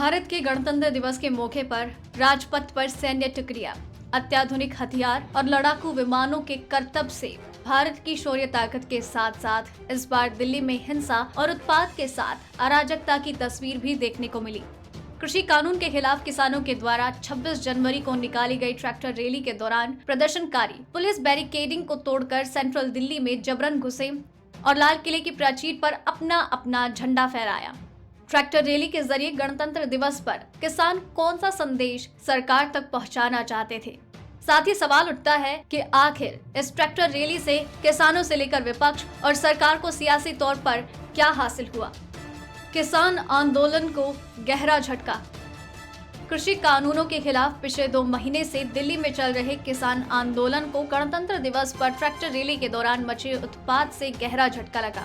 भारत के गणतंत्र दिवस के मौके पर राजपथ पर सैन्य टुकड़ियां, अत्याधुनिक हथियार और लड़ाकू विमानों के करतब से भारत की शौर्य ताकत के साथ साथ इस बार दिल्ली में हिंसा और उत्पात के साथ अराजकता की तस्वीर भी देखने को मिली। कृषि कानून के खिलाफ किसानों के द्वारा 26 जनवरी को निकाली गई ट्रैक्टर रैली के दौरान प्रदर्शनकारी पुलिस बैरिकेडिंग को तोड़कर सेंट्रल दिल्ली में जबरन घुसे और लाल किले की प्राचीर पर अपना अपना झंडा फहराया। ट्रैक्टर रैली के जरिए गणतंत्र दिवस पर किसान कौन सा संदेश सरकार तक पहुंचाना चाहते थे? साथ ही सवाल उठता है कि आखिर इस ट्रैक्टर रैली से किसानों से लेकर विपक्ष और सरकार को सियासी तौर पर क्या हासिल हुआ? किसान आंदोलन को गहरा झटका। कृषि कानूनों के खिलाफ पिछले 2 महीने से दिल्ली में चल रहे किसान आंदोलन को गणतंत्र दिवस पर ट्रैक्टर रैली के दौरान मचे उत्पात से गहरा झटका लगा।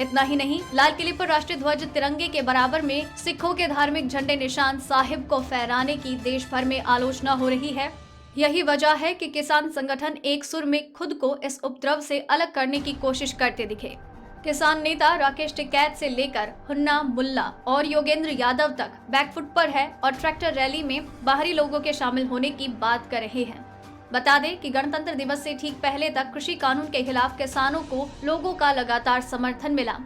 इतना ही नहीं, लाल किले पर राष्ट्रीय ध्वज तिरंगे के बराबर में सिखों के धार्मिक झंडे निशान साहिब को फहराने की देश भर में आलोचना हो रही है। यही वजह है कि किसान संगठन एक सुर में खुद को इस उपद्रव से अलग करने की कोशिश करते दिखे। किसान नेता राकेश टिकैत से लेकर हुन्ना मुल्ला और योगेंद्र यादव तक बैकफुट पर है और ट्रैक्टर रैली में बाहरी लोगों के शामिल होने की बात कर रहे हैं। बता दें कि गणतंत्र दिवस से ठीक पहले तक कृषि कानून के खिलाफ किसानों को लोगों का लगातार समर्थन मिला,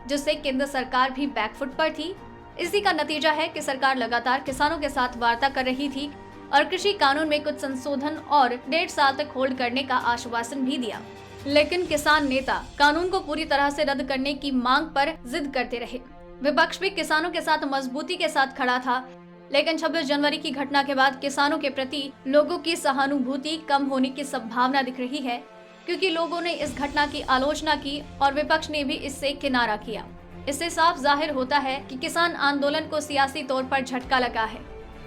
जिससे केंद्र सरकार भी बैकफुट पर थी। इसी का नतीजा है कि सरकार लगातार किसानों के साथ वार्ता कर रही थी और कृषि कानून में कुछ संशोधन और 1.5 साल तक होल्ड करने का आश्वासन भी दिया। लेकिन किसान नेता कानून को पूरी तरह से रद्द करने की मांग पर जिद करते रहे। विपक्ष भी किसानों के साथ मजबूती के साथ खड़ा था, लेकिन 26 जनवरी की घटना के बाद किसानों के प्रति लोगों की सहानुभूति कम होने की संभावना दिख रही है, क्योंकि लोगों ने इस घटना की आलोचना की और विपक्ष ने भी इससे किनारा किया। इससे साफ जाहिर होता है कि किसान आंदोलन को सियासी तौर पर झटका लगा है।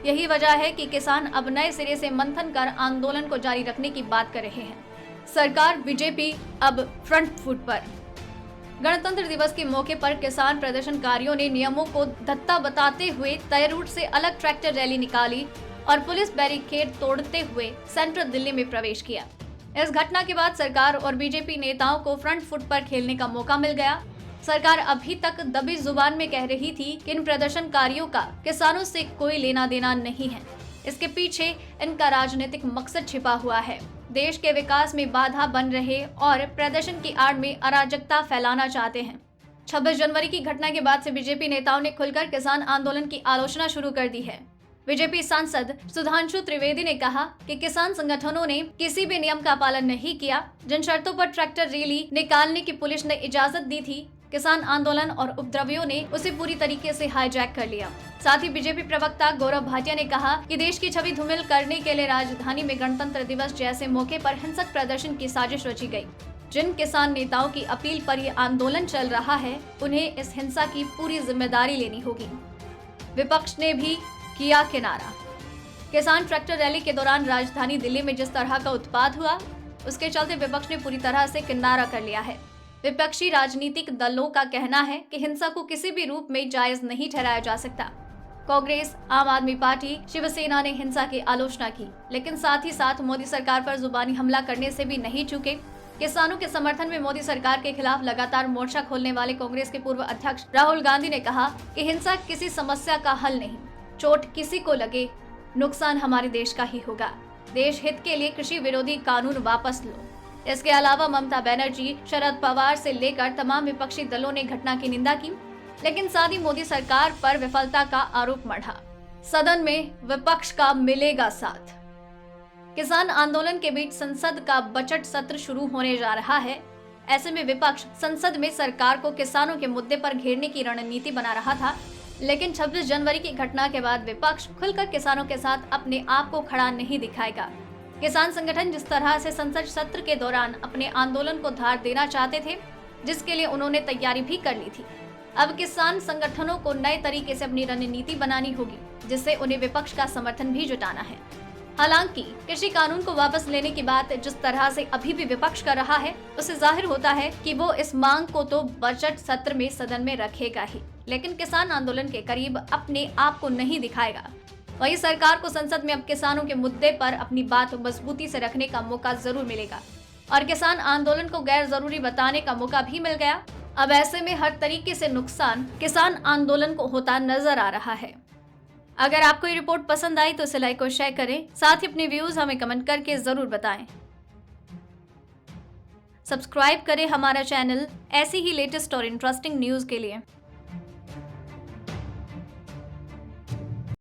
यही वजह है कि किसान अब नए सिरे से मंथन कर आंदोलन को जारी रखने की बात कर रहे हैं। सरकार बीजेपी अब फ्रंट फुट पर। गणतंत्र दिवस के मौके पर किसान प्रदर्शनकारियों ने नियमों को धत्ता बताते हुए तय रूट से अलग ट्रैक्टर रैली निकाली और पुलिस बैरिकेड तोड़ते हुए सेंट्रल दिल्ली में प्रवेश किया। इस घटना के बाद सरकार और बीजेपी नेताओं को फ्रंट फुट पर खेलने का मौका मिल गया। सरकार अभी तक दबी जुबान में कह रही थी कि इन प्रदर्शनकारियों का किसानों से कोई लेना देना नहीं है। इसके पीछे इनका राजनीतिक मकसद छिपा हुआ है। देश के विकास में बाधा बन रहे और प्रदर्शन की आड़ में अराजकता फैलाना चाहते हैं। 26 जनवरी की घटना के बाद से बीजेपी नेताओं ने खुलकर किसान आंदोलन की आलोचना शुरू कर दी है। बीजेपी सांसद सुधांशु त्रिवेदी ने कहा कि किसान संगठनों ने किसी भी नियम का पालन नहीं किया। जिन शर्तों पर ट्रैक्टर रैली निकालने की पुलिस ने इजाजत दी थी, किसान आंदोलन और उपद्रवियों ने उसे पूरी तरीके से हाईजैक कर लिया। साथ ही बीजेपी प्रवक्ता गौरव भाटिया ने कहा कि देश की छवि धूमिल करने के लिए राजधानी में गणतंत्र दिवस जैसे मौके पर हिंसक प्रदर्शन की साजिश रची गई। जिन किसान नेताओं की अपील पर ये आंदोलन चल रहा है, उन्हें इस हिंसा की पूरी जिम्मेदारी लेनी होगी। विपक्ष ने भी किया किनारा। किसान ट्रैक्टर रैली के दौरान राजधानी दिल्ली में जिस तरह का उत्पात हुआ, उसके चलते विपक्ष ने पूरी तरह से किनारा कर लिया है। विपक्षी राजनीतिक दलों का कहना है कि हिंसा को किसी भी रूप में जायज नहीं ठहराया जा सकता। कांग्रेस, आम आदमी पार्टी, शिवसेना ने हिंसा की आलोचना की, लेकिन साथ ही साथ मोदी सरकार पर जुबानी हमला करने से भी नहीं चूके। किसानों के समर्थन में मोदी सरकार के खिलाफ लगातार मोर्चा खोलने वाले कांग्रेस के पूर्व अध्यक्ष राहुल गांधी ने कहा कि हिंसा किसी समस्या का हल नहीं, चोट किसी को लगे, नुकसान हमारे देश का ही होगा। देश हित के लिए कृषि विरोधी कानून वापस लो। इसके अलावा ममता बनर्जी, शरद पवार से लेकर तमाम विपक्षी दलों ने घटना की निंदा की, लेकिन साथ ही मोदी सरकार पर विफलता का आरोप मढ़ा। सदन में विपक्ष का मिलेगा साथ। किसान आंदोलन के बीच संसद का बजट सत्र शुरू होने जा रहा है। ऐसे में विपक्ष संसद में सरकार को किसानों के मुद्दे पर घेरने की रणनीति बना रहा था, लेकिन 26 जनवरी की घटना के बाद विपक्ष खुलकर किसानों के साथ अपने आप को खड़ा नहीं दिखाएगा। किसान संगठन जिस तरह से संसद सत्र के दौरान अपने आंदोलन को धार देना चाहते थे, जिसके लिए उन्होंने तैयारी भी कर ली थी, अब किसान संगठनों को नए तरीके से अपनी रणनीति बनानी होगी, जिससे उन्हें विपक्ष का समर्थन भी जुटाना है। हालांकि कृषि कानून को वापस लेने की बात जिस तरह से अभी भी विपक्ष कर रहा है, उससे जाहिर होता है कि वो इस मांग को तो बजट सत्र में सदन में रखेगा ही, लेकिन किसान आंदोलन के करीब अपने आप को नहीं दिखाएगा। वहीं सरकार को संसद में अब किसानों के मुद्दे पर अपनी बात मजबूती से रखने का मौका जरूर मिलेगा और किसान आंदोलन को गैर जरूरी बताने का मौका भी मिल गया। अब ऐसे में हर तरीके से नुकसान किसान आंदोलन को होता नजर आ रहा है। अगर आपको ये रिपोर्ट पसंद आई तो इसे लाइक और शेयर करें, साथ ही अपने व्यूज हमें कमेंट करके जरूर बताएं। सब्सक्राइब करें हमारा चैनल ऐसी ही लेटेस्ट और इंटरेस्टिंग न्यूज के लिए।